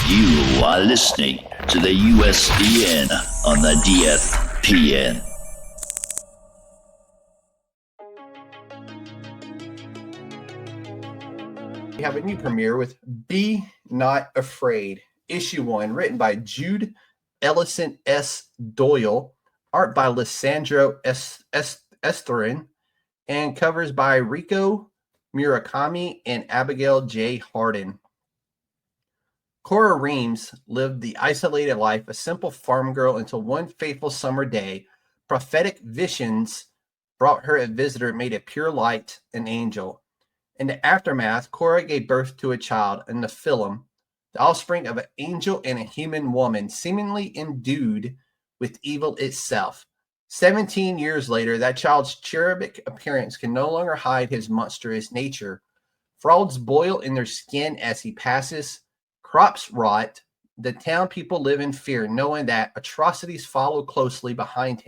You are listening to the USDN on the DFPN. We have a new premiere with Be Not Afraid, Issue 1, written by Jude Ellison S. Doyle, art by Lisandro Estherren, and covers by Reiko, Murakami, and Abigail J. Hardin. Cora Reims lived the isolated life, a simple farm girl, until one fateful summer day, prophetic visions brought her a visitor made of pure light, an angel. In the aftermath, Cora gave birth to a child, a Nephilim, the offspring of an angel and a human woman, seemingly endued with evil itself. 17 years later, that child's cherubic appearance can no longer hide his monstrous nature. Frauds boil in their skin as he passes. Crops rot. The town people live in fear, knowing that atrocities follow closely behind him.